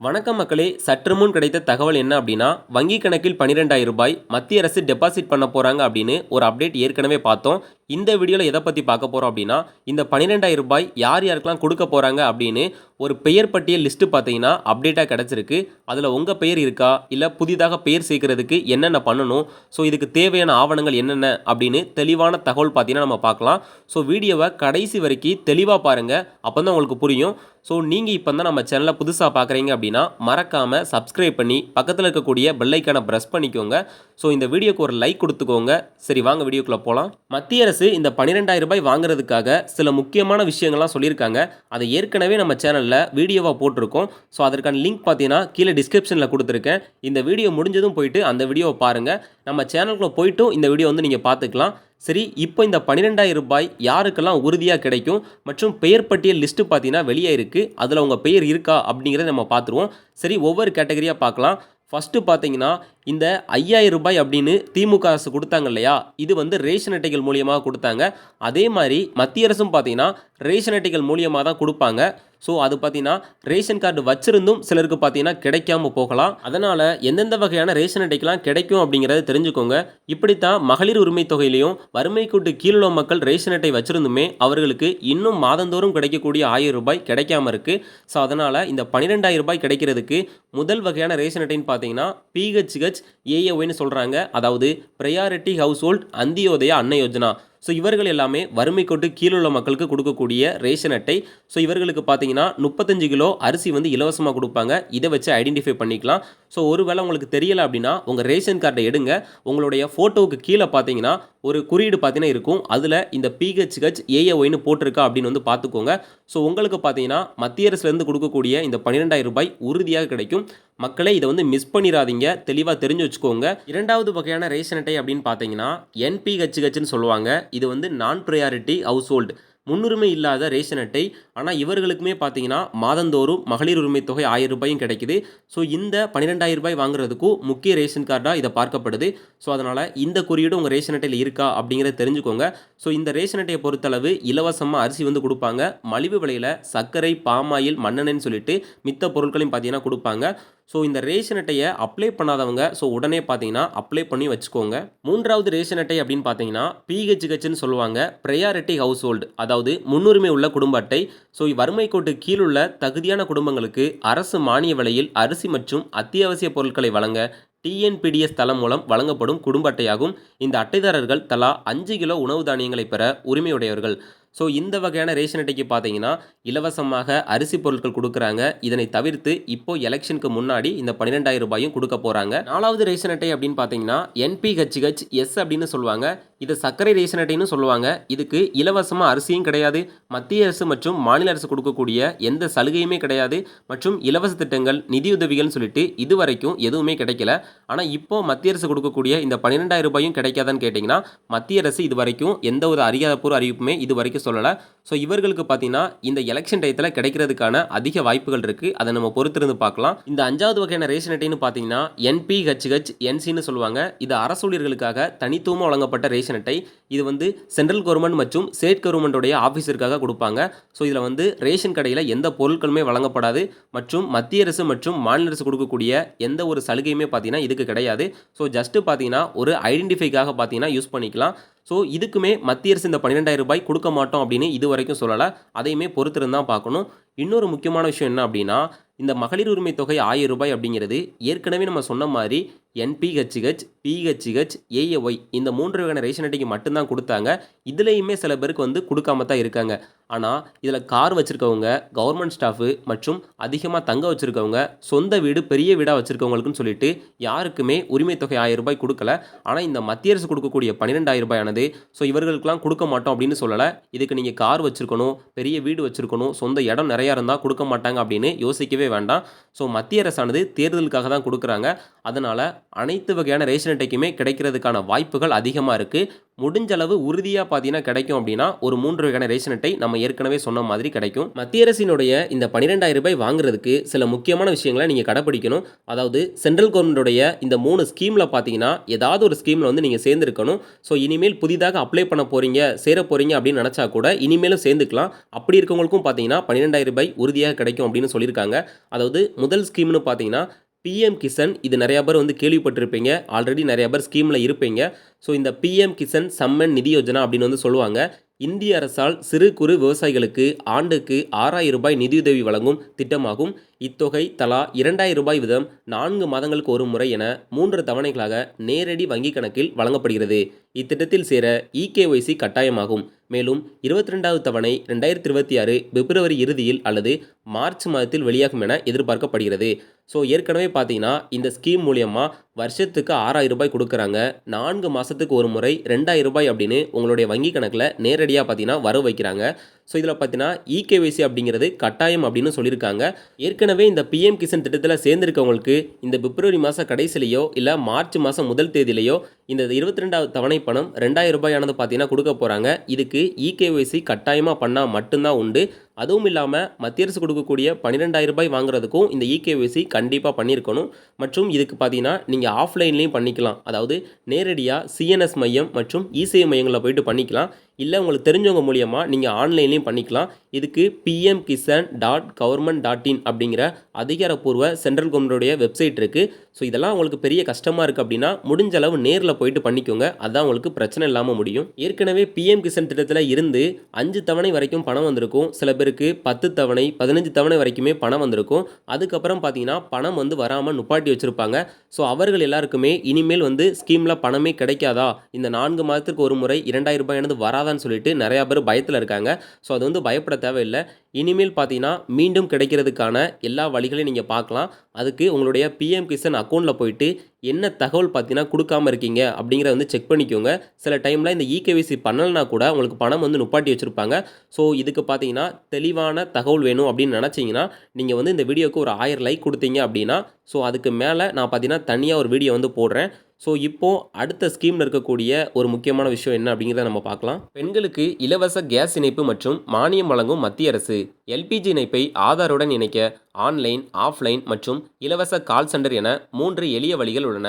வணக்கம் மக்களே, சற்று முன் கிடைத்த தகவல் என்ன அப்படின்னா, வங்கி கணக்கில் ரூ. 12,000 மத்திய அரசு டெபாசிட் பண்ண போறாங்க அப்படின்னு ஒரு அப்டேட் ஏற்கனவே பார்த்தோம். இந்த வீடியோல எதை பத்தி பார்க்க போறோம் அப்படின்னா, இந்த ரூ. 12,000 யார் யாருக்கெல்லாம் கொடுக்க போறாங்க அப்படின்னு ஒரு பெயர் பட்டியல் லிஸ்ட் பார்த்தீங்கன்னா அப்டேட்டா கிடைச்சிருக்கு. அதுல உங்க பெயர் இருக்கா, இல்ல புதிதாக பெயர் சேர்க்கிறதுக்கு என்னென்ன பண்ணணும், ஸோ இதுக்கு தேவையான ஆவணங்கள் என்னென்ன அப்படின்னு தெளிவான தகவல் பார்த்தீங்கன்னா நம்ம பார்க்கலாம். ஸோ வீடியோவை கடைசி வரைக்கும் தெளிவாக பாருங்க, அப்பதான் உங்களுக்கு புரியும். ஸோ நீங்கள் இப்போ தான் நம்ம சேனலை புதுசாக பார்க்குறீங்க அப்படின்னா மறக்காமல் சப்ஸ்கிரைப் பண்ணி பக்கத்தில் இருக்கக்கூடிய பெல் ஐக்கானை ப்ரெஸ் பண்ணிக்கோங்க. ஸோ இந்த வீடியோக்கு ஒரு லைக் கொடுத்துக்கோங்க. சரி, வாங்க வீடியோக்குள்ளே போகலாம். மத்திய அரசு இந்த ரூ. 12,000 வாங்குறதுக்காக சில முக்கியமான விஷயங்கள்லாம் சொல்லியிருக்காங்க. அதை ஏற்கனவே நம்ம சேனலில் வீடியோவாக போட்டிருக்கோம். ஸோ அதற்கான லிங்க் பார்த்தீங்கன்னா கீழே டிஸ்கிரிப்ஷனில் கொடுத்துருக்கேன். இந்த வீடியோ முடிஞ்சதும் போயிட்டு அந்த வீடியோவை பாருங்கள். நம்ம சேனலுக்குள்ளே போயிட்டும் இந்த வீடியோ வந்து நீங்கள் பார்த்துக்கலாம். சரி, இப்போ இந்த ரூ. 12,000 யாருக்கெல்லாம் உறுதியாக கிடைக்கும் மற்றும் பெயர் பட்டியல் லிஸ்ட்டு பார்த்தீங்கன்னா வெளியே இருக்குது. அதில் உங்கள் பெயர் இருக்கா அப்படிங்கிறத நம்ம பார்த்துருவோம். சரி, ஒவ்வொரு கேட்டகரியாக பார்க்கலாம். ஃபஸ்ட்டு பார்த்தீங்கன்னா, இந்த ரூ. 5,000 அப்படின்னு திமுக அரசு கொடுத்தாங்க இல்லையா, இது வந்து ரேஷன் அட்டைகள் மூலியமாக கொடுத்தாங்க. அதே மாதிரி மத்திய அரசும் பார்த்தீங்கன்னா ரேஷன் அட்டைகள் மூலியமாக தான் கொடுப்பாங்க. ஸோ அது பார்த்தீங்கன்னா ரேஷன் கார்டு வச்சிருந்தும் சிலருக்கு பார்த்தீங்கன்னா கிடைக்காம போகலாம். அதனால் எந்தெந்த வகையான ரேஷன் அட்டைக்கெல்லாம் கிடைக்கும் அப்படிங்கிறத தெரிஞ்சுக்கோங்க. இப்படித்தான் மகளிர் உரிமை தொகையிலையும் வறுமை கோட்டு கீழுள்ள மக்கள் ரேஷன் அட்டை வச்சிருந்துமே அவர்களுக்கு இன்னும் மாதந்தோறும் கிடைக்கக்கூடிய ரூ. 1,000 கிடைக்காம இருக்குது. ஸோ அதனால் இந்த ரூ. 12,000 கிடைக்கிறதுக்கு முதல் வகையான ரேஷன் அட்டைன்னு பார்த்தீங்கன்னா பிஹெச்ஹெச் ஏஏஒய்னு சொல்கிறாங்க. அதாவது ப்ரையாரிட்டி ஹவுஸ் ஹோல்ட் அந்தியோதயா அன்ன யோஜனா. ஸோ இவர்கள் எல்லாமே வறுமை கோட்டு கீழுள்ள மக்களுக்கு கொடுக்கக்கூடிய ரேஷன் அட்டை. ஸோ இவர்களுக்கு பார்த்தீங்கன்னா 35 கிலோ அரிசி வந்து இலவசமாக கொடுப்பாங்க. இதை வச்சு ஐடென்டிஃபை பண்ணிக்கலாம். ஸோ ஒருவேளை உங்களுக்கு தெரியலை அப்படின்னா உங்கள் ரேஷன் கார்டை எடுங்க. உங்களுடைய ஃபோட்டோவுக்கு கீழே பார்த்தீங்கன்னா ஒரு குறியீடு பார்த்தீங்கன்னா இருக்கும். அதில் இந்த பிஹெச்ஹெச் ஏஏஒய்னு போட்டிருக்கா அப்படின்னு வந்து பார்த்துக்கோங்க. ஸோ உங்களுக்கு பார்த்தீங்கன்னா மத்திய அரசுலேருந்து கொடுக்கக்கூடிய இந்த ரூ. 12,000 உறுதியாக கிடைக்கும். மக்களே, இதை வந்து மிஸ் பண்ணிடாதீங்க, தெளிவாக தெரிஞ்சு வச்சுக்கோங்க. இரண்டாவது வகையான ரேஷன் அட்டை அப்படின்னு பார்த்தீங்கன்னா என்பிஹெச்ஹெச்னு சொல்லுவாங்க. இது வந்து நான் ப்ரையாரிட்டி ஹவுஸ் ஹோல்டு, முன்னுரிமை இல்லாத ரேஷன் அட்டை. ஆனால் இவர்களுக்குமே பார்த்தீங்கன்னா மாதந்தோறும் மகளிர் உரிமை தொகை ரூ. 1,000 கிடைக்குது. ஸோ இந்த ரூ. 12,000 வாங்குறதுக்கும் முக்கிய ரேஷன் கார்டாக இதை பார்க்கப்படுது. ஸோ அதனால் இந்த குறியீடு உங்கள் ரேஷன் அட்டையில் இருக்கா அப்படிங்கிறத தெரிஞ்சுக்கோங்க. ஸோ இந்த ரேஷன் அட்டையை பொறுத்தளவு இலவசமாக அரிசி வந்து கொடுப்பாங்க. மலிவு விலையில் சர்க்கரை, பாமாயில், மண்ணெண்ணெய்னு சொல்லிட்டு மித்த பொருட்களையும் பார்த்தீங்கன்னா கொடுப்பாங்க. ஸோ இந்த ரேஷன் அட்டையை அப்ளை பண்ணாதவங்க உடனே பார்த்தீங்கன்னா அப்ளை பண்ணி வச்சுக்கோங்க. மூன்றாவது ரேஷன் அட்டை அப்படின்னு பார்த்தீங்கன்னா பிஹெச்ஹெச்னு சொல்லுவாங்க. ப்ரையாரிட்டி ஹவுஸ் ஹோல்டு, அதாவது முன்னுரிமை உள்ள குடும்ப அட்டை. ஸோ வறுமை கோட்டு கீழுள்ள தகுதியான குடும்பங்களுக்கு அரசு மானிய விலையில் அரிசி மற்றும் அத்தியாவசிய பொருட்களை வழங்க டிஎன்பிடிஎஸ் தளம் மூலம் வழங்கப்படும் குடும்ப அட்டையாகும். இந்த அட்டைதாரர்கள் தலா 5 கிலோ உணவு தானியங்களை பெற உரிமையுடையவர்கள். ஸோ இந்த வகையான ரேஷன் அட்டைக்கு பார்த்தீங்கன்னா இலவசமாக அரிசி பொருட்கள் கொடுக்குறாங்க. இதனை தவிர்த்து இப்போ எலெக்ஷனுக்கு முன்னாடி இந்த ரூ. 12,000 கொடுக்க போகிறாங்க. நாலாவது ரேஷன் அட்டை அப்படின்னு பார்த்தீங்கன்னா என்பிஹெச்ஹெச் எஸ் அப்படின்னு சொல்லுவாங்க. இதை சர்க்கரை ரேஷன் அட்டைன்னு சொல்லுவாங்க. இதுக்கு இலவசமாக அரிசியும் கிடையாது, மத்திய அரசு மற்றும் மாநில அரசு கொடுக்கக்கூடிய எந்த சலுகையுமே கிடையாது, மற்றும் இலவச திட்டங்கள், நிதியுதவிகள்னு சொல்லிட்டு இதுவரைக்கும் எதுவுமே கிடைக்கல. ஆனால் இப்போ மத்திய அரசு கொடுக்கக்கூடிய இந்த ரூ. 12,000 கிடைக்காதான்னு கேட்டிங்கன்னா மத்திய அரசு இது வரைக்கும் எந்த ஒரு அதிகாரப்பூர்வ அறிவிப்புமே இது வரைக்கும் சொல்லலை. ஸோ இவர்களுக்கு பார்த்தீங்கன்னா இந்த எலெக்ஷன் டயத்தில் கிடைக்கிறதுக்கான அதிக வாய்ப்புகள் இருக்குது. அதை நம்ம பொறுத்திருந்து பார்க்கலாம். இந்த அஞ்சாவது வகையான ரேஷன் அட்டைன்னு பார்த்தீங்கன்னா என்பிஹெச்ஹெச் என்சின்னு சொல்லுவாங்க. இது அரசு ஊழியர்களுக்காக தனித்துவமாக வழங்கப்பட்ட ரேஷன் அட்டை. இது வந்து சென்ட்ரல் கவர்மெண்ட் மற்றும் ஸ்டேட் கவர்மெண்ட்டுடைய ஆஃபீஸருக்காக கொடுப்பாங்க. ஸோ இதில் வந்து ரேஷன் கடையில் எந்த பொருட்களுமே வழங்கப்படாது மற்றும் மத்திய அரசு மற்றும் மாநில அரசு கொடுக்கக்கூடிய எந்த ஒரு சலுகையுமே பார்த்தீங்கன்னா இதுக்கு கிடையாது. ஸோ ஜஸ்ட்டு பார்த்தீங்கன்னா ஒரு ஐடென்டிஃபைக்காக பார்த்தீங்கன்னா யூஸ் பண்ணிக்கலாம். ஸோ இதுக்குமே மத்திய அரசு இந்த ரூ. 12,000 கொடுக்க மாட்டோம் அப்படின்னு இது வரைக்கும் சொல்லலை. அதையுமே பொறுத்திருந்து தான் பார்க்கணும். இன்னொரு முக்கியமான விஷயம் என்ன அப்படின்னா, இந்த மகளிர் உரிமை தொகை ரூ. 1,000 அப்படிங்கிறது ஏற்கனவே நம்ம சொன்ன மாதிரி என்பிஹெச்ஹெச், பிஹெச்ஹெச், ஏஏஒய் இந்த 3 வகையான ரேஷன் அட்டைக்கு மட்டும்தான் கொடுத்தாங்க. இதுலேயுமே சில பேருக்கு வந்து கொடுக்காம தான் இருக்காங்க. ஆனால் இதில் கார் வச்சுருக்கவங்க, கவர்மெண்ட் ஸ்டாஃபு மற்றும் அதிகமாக தங்க வச்சுருக்கவங்க, சொந்த வீடு பெரிய வீடாக வச்சுருக்கவங்களுக்குன்னு சொல்லிட்டு யாருக்குமே உரிமை தொகை ரூ. 1,000 கொடுக்கல. ஆனால் இந்த மத்திய அரசு கொடுக்கக்கூடிய ரூ. 12,000 ஆனது ஸோ இவர்களுக்கெல்லாம் கொடுக்க மாட்டோம் அப்படின்னு சொல்லலை. இதுக்கு நீங்கள் கார் வச்சுருக்கணும், பெரிய வீடு வச்சுருக்கணும், சொந்த இடம் நிறையா இருந்தால் கொடுக்க மாட்டாங்க அப்படின்னு யோசிக்கவே வேண்டாம். ஸோ மத்திய அரசானது தேர்தலுக்காக தான் கொடுக்குறாங்க. அதனால் அனைத்து வகையான ரேஷன் அட்டைக்குமே கிடைக்கிறதுக்கான வாய்ப்புகள் அதிகமாக இருக்குது. முடிஞ்ச அளவு உறுதியாக பார்த்தீங்கன்னா கிடைக்கும் அப்படின்னா ஒரு 3 வகையான ரேஷன் அட்டை நம்ம ஏற்கனவே சொன்ன மாதிரி கிடைக்கும். மத்திய அரசினுடைய இந்த 12,000 ரூபாய் வாங்குறதுக்கு சில முக்கியமான விஷயங்களை நீங்கள் கடைப்பிடிக்கணும். அதாவது சென்ட்ரல் கவர்மெண்ட்டுடைய இந்த 3 ஸ்கீமில் பார்த்தீங்கன்னா ஏதாவது ஒரு ஸ்கீமில் வந்து நீங்கள் சேர்ந்துருக்கணும். ஸோ இனிமேல் புதிதாக அப்ளை பண்ண போகிறீங்க சேர போகிறீங்க அப்படின்னு நினச்சா கூட இனிமேலும் சேர்ந்துக்கலாம். அப்படி இருக்கவங்களுக்கும் பார்த்தீங்கன்னா 12,000 ரூபாய் உறுதியாக கிடைக்கும் அப்படின்னு சொல்லியிருக்காங்க. அதாவது முதல் ஸ்கீம்னு பார்த்தீங்கன்னா பிஎம் கிசான். இது நிறையா பேர் வந்து கேள்விப்பட்டிருப்பீங்க. ஆல்ரெடி நிறையா பேர் ஸ்கீமில் இருப்பீங்க. ஸோ இந்த பிஎம் கிசான் சம்மன் நிதி யோஜனா அப்படின்னு வந்து சொல்லுவாங்க. இந்திய அரசால் சிறு குறு விவசாயிகளுக்கு ஆண்டுக்கு 6,000 ரூபாய் நிதியுதவி வழங்கும் திட்டமாகும். இத்தொகை தலா 2,000 ரூபாய் வீதம் 4 மாதங்களுக்கு ஒரு முறை என 3 தவணைகளாக நேரடி வங்கி கணக்கில் வழங்கப்படுகிறது. இத்திட்டத்தில் சேர இகேஒய்சி கட்டாயமாகும். மேலும் 22வது தவணை 2026 பிப்ரவரி இறுதியில் அல்லது மார்ச் மாதத்தில் வெளியாகும் என எதிர்பார்க்கப்படுகிறது. ஸோ ஏற்கனவே பார்த்தீங்கன்னா இந்த ஸ்கீம் மூலியமாக வருஷத்துக்கு 6,000 ரூபாய் கொடுக்குறாங்க. 4 மாதத்துக்கு ஒரு முறை 2,000 ரூபாய் அப்படின்னு உங்களுடைய வங்கி கணக்கில் நேரடியாக பார்த்தீங்கன்னா வர வைக்கிறாங்க. ஸோ இதில் பார்த்தீங்கன்னா இகேஒய்சி அப்படிங்கிறது கட்டாயம் அப்படின்னு சொல்லியிருக்காங்க. ஏற்கனவே இந்த பிஎம் கிசான் திட்டத்தில் சேர்ந்திருக்கவங்களுக்கு இந்த பிப்ரவரி மாதம் கடைசிலையோ இல்லை மார்ச் மாதம் முதல் தேதியிலையோ இந்த 22வது தவணை பணம் 2,000 ரூபாயானது பார்த்தீங்கன்னா கொடுக்க போகிறாங்க. இதுக்கு இகேஒய்சி கட்டாயமாக பண்ணால் மட்டும்தான் உண்டு. அதுவும் இல்லாமல் மத்திய அரசு கொடுக்கக்கூடிய 12,000 ரூபாய் வாங்குறதுக்கும் இந்த இகேஒய்சி கண்டிப்பாக பண்ணியிருக்கணும். மற்றும் இதுக்கு பார்த்தீங்கன்னா நீங்கள் ஆஃப்லைன்லேயும் பண்ணிக்கலாம். அதாவது நேரடியாக சிஎன்எஸ் மையம் மற்றும் இசேவை மையங்களில் போயிட்டு பண்ணிக்கலாம். இல்லை உங்களுக்கு தெரிஞ்சவங்க மூலியமாக நீங்கள் ஆன்லைன்லேயும் பண்ணிக்கலாம். இதுக்கு pmkisan.government.in அப்படிங்கிற அதிகாரப்பூர்வ சென்ட்ரல் கவர்மெண்ட்டுடைய வெப்சைட் இருக்குது. ஸோ இதெல்லாம் உங்களுக்கு பெரிய கஷ்டமாக இருக்குது அப்படின்னா முடிஞ்ச அளவு நேரில் போயிட்டு பண்ணிக்கோங்க. அதான் உங்களுக்கு பிரச்சனை இல்லாமல் முடியும். ஏற்கனவே பிஎம் கிசான் திட்டத்தில் இருந்து 5 தவணை வரைக்கும் பணம் வந்திருக்கும். சில பேருக்கு 10 தவணை 15 தவணை வரைக்குமே பணம் வந்திருக்கும். அதுக்கப்புறம் பார்த்தீங்கன்னா பணம் வந்து வராமல் நுப்பாட்டி வச்சுருப்பாங்க. ஸோ அவர்கள் எல்லாருக்குமே இனிமேல் வந்து ஸ்கீமில் பணமே கிடைக்காதா, இந்த 4 மாதத்துக்கு ஒரு முறை 2,000 ரூபாயானது வராதான்னு சொல்லிட்டு நிறையா பேர் பயத்தில் இருக்காங்க. ஸோ அது வந்து பயப்பட தேவையில்லை. இனிமேல் பார்த்தீங்கன்னா மீண்டும் கிடைக்கிறதுக்கான எல்லா வழிகளையும் நீங்கள் பார்க்கலாம். அதுக்கு உங்களுடைய பிஎம் கிசான் அக்கௌண்ட்டில் போயிட்டு என்ன தகவல் பார்த்தீங்கன்னா கொடுக்காம இருக்கீங்க அப்படிங்கிறத வந்து செக் பண்ணிக்கோங்க. சில டைமில் இந்த இகேஒய்சி பண்ணலைனா கூட உங்களுக்கு பணம் வந்து நுப்பாட்டி வச்சுருப்பாங்க. ஸோ இதுக்கு பார்த்தீங்கன்னா தெளிவான தகவல் வேணும் அப்படின்னு நினச்சிங்கன்னா நீங்கள் வந்து இந்த வீடியோவுக்கு ஒரு 1000 லைக் கொடுத்தீங்க அப்படின்னா ஸோ அதுக்கு மேலே நான் பார்த்தீங்கன்னா தனியாக ஒரு வீடியோ வந்து போடுறேன். ஸோ இப்போது அடுத்த ஸ்கீமில் இருக்கக்கூடிய ஒரு முக்கியமான விஷயம் என்ன அப்படிங்கிறத நம்ம பார்க்கலாம். பெண்களுக்கு இலவச கேஸ் இணைப்பு மற்றும் மானியம் வழங்கும் மத்திய அரசு. எல்பிஜி இணைப்பை ஆதாருடன் இணைக்க ஆன்லைன், ஆஃப்லைன் மற்றும் இலவச கால் சென்டர் என 3 எளிய வழிகள் உள்ளன.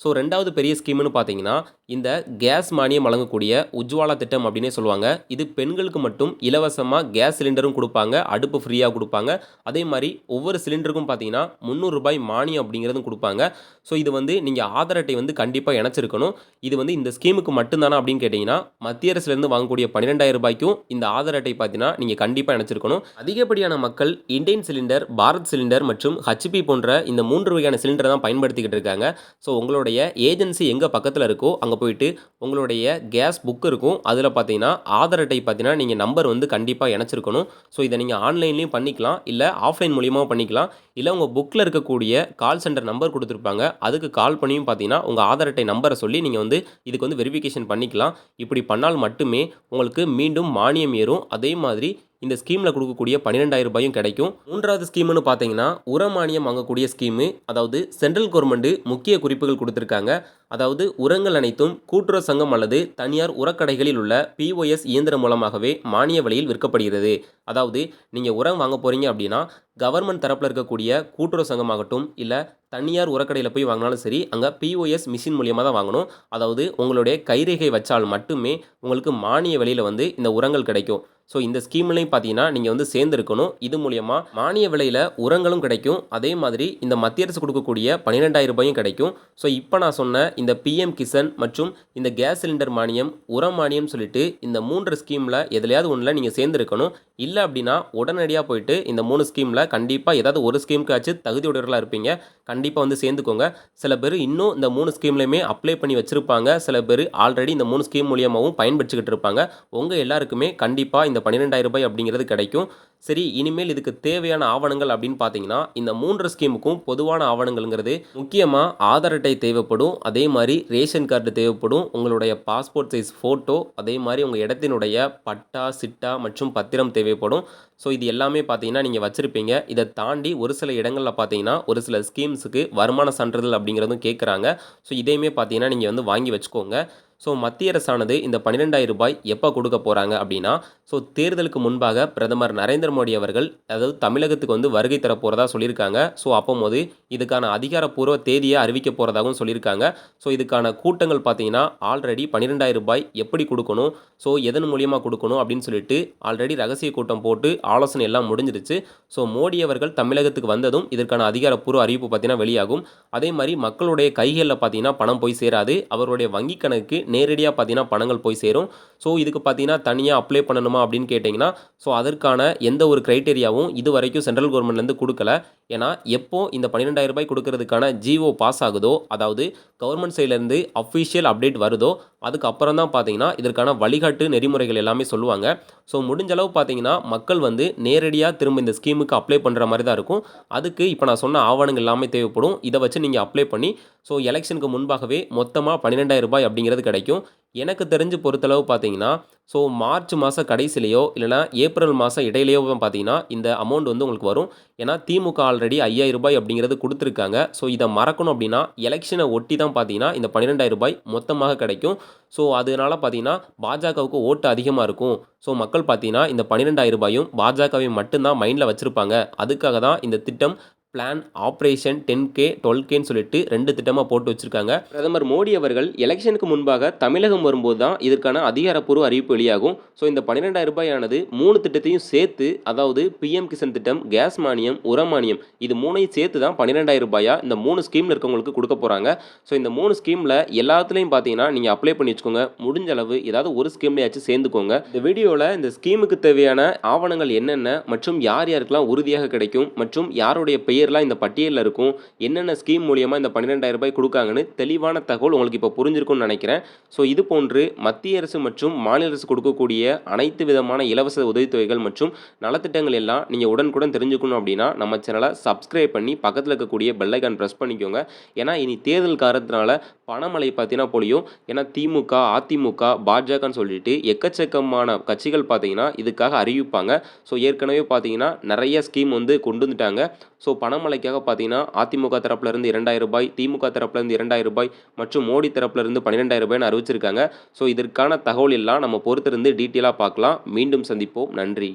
ஸோ 2வது பெரிய ஸ்கீம்னு பார்த்தீங்கன்னா இந்த கேஸ் மானியம் வழங்கக்கூடிய உஜ்வாலா திட்டம் அப்படின்னே சொல்லுவாங்க. இது பெண்களுக்கு மட்டும் இலவசமாக கேஸ் சிலிண்டரும் கொடுப்பாங்க, அடுப்பு ஃப்ரீயாக கொடுப்பாங்க. அதே மாதிரி ஒவ்வொரு சிலிண்டருக்கும் பார்த்தீங்கன்னா 300 ரூபாய் மானியம் அப்படிங்கிறதும் கொடுப்பாங்க. ஸோ இது வந்து நீங்கள் ஆதார் அட்டை வந்து கண்டிப்பாக இணைச்சிருக்கணும். இது வந்து இந்த ஸ்கீமுக்கு மட்டும்தானா அப்படின்னு கேட்டிங்கன்னா மத்திய அரசுலேருந்து வாங்கக்கூடிய 12,000 ரூபாய்க்கும் இந்த ஆதார் அட்டை பார்த்தீங்கன்னா நீங்கள் கண்டிப்பாக இணைச்சிருக்கணும். அதிகப்படியான மக்கள் இண்டேன் சிலிண்டர், பாரத் சிலிண்டர் மற்றும் ஹச்பி போன்ற இந்த 3 வகையான சிலிண்டரை தான் பயன்படுத்திக்கிட்டு இருக்காங்க. ஸோ உங்களுடைய ஏஜென்சி எங்கே பக்கத்தில் இருக்கோ அங்கே போயிட்டு உங்களுடைய கேஸ் புக் இருக்கும். அதில் பார்த்தீங்கன்னா ஆதார் அட்டை பார்த்தீங்கன்னா நீங்கள் நம்பர் வந்து கண்டிப்பாக இணைச்சிருக்கணும். ஸோ இதை நீங்கள் ஆன்லைன்லேயும் பண்ணிக்கலாம், இல்லை ஆஃப்லைன் மூலியமாக பண்ணிக்கலாம். இல்லை உங்கள் புக்கில் இருக்கக்கூடிய கால் சென்டர் நம்பர் கொடுத்துருப்பாங்க, அதுக்கு கால் பண்ணியும் பார்த்தீங்கன்னா உங்கள் ஆதார் அட்டை நம்பரை சொல்லி நீங்கள் வந்து இதுக்கு வந்து வெரிஃபிகேஷன் பண்ணிக்கலாம். இப்படி பண்ணால் மட்டுமே உங்களுக்கு மீண்டும் மானியம் ஏறும். அதே மாதிரி இந்த ஸ்கீமில் கொடுக்கக்கூடிய 12,000 ரூபாயும் கிடைக்கும். 3வது ஸ்கீம்னு பார்த்தீங்கன்னா உர மானியம் வாங்கக்கூடிய ஸ்கீமு. அதாவது சென்ட்ரல் கவர்மெண்ட் முக்கிய குறிப்புகள் கொடுத்துருக்காங்க. அதாவது உரங்கள் அனைத்தும் கூட்டுறவு சங்கம் அல்லது தனியார் உரக்கடைகளில் உள்ள பிஓஎஸ் இயந்திரம் மூலமாகவே மானிய விலையில் விற்கப்படுகிறது. அதாவது நீங்கள் உரம் வாங்க போகிறீங்க அப்படின்னா கவர்மெண்ட் தரப்பில் இருக்கக்கூடிய கூட்டுறவு சங்கமாகட்டும் இல்லை தனியார் உரக்கடையில் போய் வாங்கினாலும் சரி, அங்கே பிஓஎஸ் மிஷின் மூலியமாக தான் வாங்கணும். அதாவது உங்களுடைய கைரேகை வச்சால் மட்டுமே உங்களுக்கு மானிய விலையில் வந்து இந்த உரங்கள் கிடைக்கும். ஸோ இந்த ஸ்கீம்லையும் பார்த்தீங்கன்னா நீங்கள் வந்து சேர்ந்துருக்கணும். இது மூலயமா மானிய விலையில் உரங்களும் கிடைக்கும். அதே மாதிரி இந்த மத்திய அரசு கொடுக்கக்கூடிய 12,000 ரூபாயும் கிடைக்கும். ஸோ இப்போ நான் சொன்ன இந்த பிஎம் கிசான் மற்றும் இந்த கேஸ் சிலிண்டர் மானியம், உர மானியம் சொல்லிட்டு இந்த 3 ஸ்கீமில் எதுலையாவது ஒன்றில் நீங்கள் சேர்ந்துருக்கணும். இல்லை அப்படின்னா உடனடியாக போயிட்டு இந்த 3 ஸ்கீமில் கண்டிப்பாக ஏதாவது ஒரு ஸ்கீமுக்காச்சும் தகுதியுடையவர்களாக இருப்பீங்க. கண்டிப்பாக வந்து சேர்ந்துக்கோங்க. சில பேர் இன்னும் இந்த 3 ஸ்கீம்லையுமே அப்ளை பண்ணி வச்சுருப்பாங்க. சில பேர் ஆல்ரெடி இந்த 3 ஸ்கீம் மூலியமாகவும் பயன்படுத்திக்கிட்டு இருப்பாங்க. உங்கள் எல்லாருக்குமே கண்டிப்பாக இந்த 12,000 ரூபாய் அப்படிங்கிறது கிடைக்கும். சரி, இனிமேல் இதுக்கு தேவையான ஆவணங்கள் அப்படின்னு பார்த்தீங்கன்னா இந்த 3 ஸ்கீமுக்கும் பொதுவான ஆவணங்கள்ங்கிறது முக்கியமாக ஆதார் அட்டை தேவைப்படும். அதே மாதிரி ரேஷன் கார்டு தேவைப்படும், உங்களுடைய பாஸ்போர்ட் சைஸ் ஃபோட்டோ, அதே மாதிரி உங்கள் இடத்தினுடைய பட்டா, சிட்டா மற்றும் பத்திரம் தேவைப்படும். ஸோ இது எல்லாமே பார்த்தீங்கன்னா நீங்கள் வச்சுருப்பீங்க. இதை தாண்டி ஒரு சில இடங்களில் பார்த்தீங்கன்னா ஒரு சில ஸ்கீம்ஸுக்கு வருமான சான்றிதழ் அப்படிங்கிறதும் கேட்குறாங்க. ஸோ இதையுமே பார்த்தீங்கன்னா நீங்கள் வந்து வாங்கி வச்சுக்கோங்க. ஸோ மத்திய அரசானது இந்த ரூ. 12,000 எப்போ கொடுக்க போகிறாங்க அப்படின்னா, ஸோ தேர்தலுக்கு முன்பாக பிரதமர் நரேந்திர மோடி அவர்கள் அதாவது தமிழகத்துக்கு வந்து வருகை தர போகிறதா சொல்லியிருக்காங்க. ஸோ அப்போது இதுக்கான அதிகாரப்பூர்வ தேதியை அறிவிக்க போகிறதாகவும் சொல்லியிருக்காங்க. ஸோ இதுக்கான கூட்டங்கள் பார்த்தீங்கன்னா ஆல்ரெடி ரூ. 12,000 எப்படி கொடுக்கணும், ஸோ எதன் மூலியமா கொடுக்கணும் அப்படின்னு சொல்லிட்டு ஆல்ரெடி ரகசிய கூட்டம் போட்டு ஆலோசனை எல்லாம் முடிஞ்சிருச்சு. ஸோ மோடி அவர்கள் தமிழகத்துக்கு வந்ததும் இதற்கான அதிகாரப்பூர்வ அறிவிப்பு பார்த்தீங்கன்னா வெளியாகும். அதே மாதிரி மக்களுடைய கைகளில் பார்த்தீங்கன்னா பணம் போய் சேராது. அவருடைய வங்கி கணக்கு நேரடியாக பார்த்தீங்கன்னா பணங்கள் போய் சேரும். ஸோ இதுக்கு பார்த்தீங்கன்னா தனியாக அப்ளை பண்ணணுமா அப்படின்னு கேட்டிங்கன்னா, ஸோ அதற்கான எந்த ஒரு கிரைட்டீரியாவும் இதுவரைக்கும் சென்ட்ரல் கவர்மெண்ட்லேருந்து கொடுக்கல. ஏன்னா எப்போ இந்த ரூ. 12,000 கொடுக்கறதுக்கான ஜிஓ பாஸ் ஆகுதோ, அதாவது கவர்மெண்ட் சைட்லேருந்து அஃபிஷியல் அப்டேட் வருதோ, அதுக்கப்புறம் தான் பார்த்தீங்கன்னா இதற்கான வழிகாட்டு நெறிமுறைகள் எல்லாமே சொல்லுவாங்க. ஸோ முடிஞ்ச அளவு பார்த்தீங்கன்னா மக்கள் வந்து நேரடியாக திரும்ப இந்த ஸ்கீமுக்கு அப்ளை பண்ணுற மாதிரி தான் இருக்கும். அதுக்கு இப்போ நான் சொன்ன ஆவணங்கள் எல்லாமே தேவைப்படும். இதை வச்சு நீங்கள் அப்ளை பண்ணி ஸோ எலெக்ஷனுக்கு முன்பாகவே மொத்தமாக ரூ. 12,000 அப்படிங்கிறது கிடைக்கும். எனக்கு தெரிஞ்சு பொறுத்தளவு பார்த்தீங்கன்னா, ஸோ மார்ச் மாத கடைசிலேயோ இல்லைனா ஏப்ரல் மாதம் இடையிலேயோ பார்த்தீங்கன்னா இந்த அமௌண்ட் வந்து உங்களுக்கு வரும். ஏன்னா திமுக ஆல்ரெடி ரூ. 5,000 அப்படிங்கிறது கொடுத்துருக்காங்க. ஸோ இதை மறக்கணும் அப்படின்னா எலெக்ஷனை ஒட்டி தான் பார்த்தீங்கன்னா இந்த ரூ. 12,000 மொத்தமாக கிடைக்கும். ஸோ அதனால பார்த்தீங்கன்னா பாஜகவுக்கு ஓட்டு அதிகமாக இருக்கும். ஸோ மக்கள் பார்த்தீங்கன்னா இந்த ரூ. 12,000 பாஜகவை மட்டும்தான் மைண்டில் வச்சுருப்பாங்க. அதுக்காக தான் இந்த திட்டம் பிளான் ஆப்ரேஷன் 10K 12Kன்னு சொல்லிட்டு 2 திட்டமாக போட்டு வச்சுருக்காங்க. பிரதமர் மோடி அவர்கள் எலெக்ஷனுக்கு முன்பாக தமிழகம் வரும்போது தான் இதற்கான அதிகாரப்பூர்வ அறிவிப்பு வெளியாகும். ஸோ இந்த ரூ. 12,000 ஆனது 3 திட்டத்தையும் சேர்த்து, அதாவது பிஎம் கிசான் திட்டம், கேஸ் மானியம், உர மானியம் இது 3ஐயும் சேர்த்து தான் ரூ. 12,000 இந்த 3 ஸ்கீமில் இருக்கவங்களுக்கு கொடுக்க போகிறாங்க. ஸோ இந்த 3 ஸ்கீமில் எல்லாத்துலேயும் பார்த்தீங்கன்னா நீங்கள் அப்ளை பண்ணி வச்சுக்கோங்க. முடிஞ்ச அளவு ஏதாவது ஒரு ஸ்கீம்லையாச்சும் சேர்ந்துக்கோங்க. இந்த வீடியோவில் இந்த ஸ்கீமுக்கு தேவையான ஆவணங்கள் என்னென்ன மற்றும் யார் யாருக்கெல்லாம் உறுதியாக கிடைக்கும் மற்றும் யாருடைய பெயர்லாம் இந்த பட்டியலில் இருக்கும், என்னென்ன ஸ்கீம் மூலியமாக இந்த ரூ. 12,000 கொடுக்காங்கன்னு தெளிவான தகவல் உங்களுக்கு இப்போ புரிஞ்சிருக்கும்னு நினைக்கிறேன். ஸோ இது போன்று மத்திய அரசு மற்றும் மாநில அரசு கொடுக்கக்கூடிய அனைத்து விதமான இலவச உதவித்தொகைகள் மற்றும் நலத்திட்டங்கள் எல்லாம் நீங்கள் உடனுக்குடன் தெரிஞ்சுக்கணும் அப்படின்னா நம்ம சேனலை சப்ஸ்கிரைப் பண்ணி பக்கத்தில் இருக்கக்கூடிய பெல் ஐக்கான் ப்ரெஸ் பண்ணிக்கோங்க. ஏன்னா இனி தேர்தல் காரணத்தினால பணமழை பார்த்தீங்கன்னா பொழியும். ஏன்னா திமுக, அதிமுக, பாஜகன்னு சொல்லிட்டு எக்கச்சக்கமான கட்சிகள் பார்த்தீங்கன்னா இதுக்காக அறிவிப்பாங்க. ஸோ ஏற்கனவே பார்த்தீங்கன்னா நிறைய ஸ்கீம் வந்து கொண்டு வந்துட்டாங்க. ஸோ பணமழைக்காக பார்த்தீங்கன்னா அதிமுக தரப்புலேருந்து ரூ. 2,000, திமுக தரப்புலேருந்து ரூ. 2,000 மற்றும் மோடி தரப்புலேருந்து ரூ. 12,000 அறிவிச்சிருக்காங்க. ஸோ இதற்கான தகவல் எல்லாம் நம்ம பொறுத்திருந்து டீட்டெயிலாக பார்க்கலாம். மீண்டும் சந்திப்போம். நன்றி.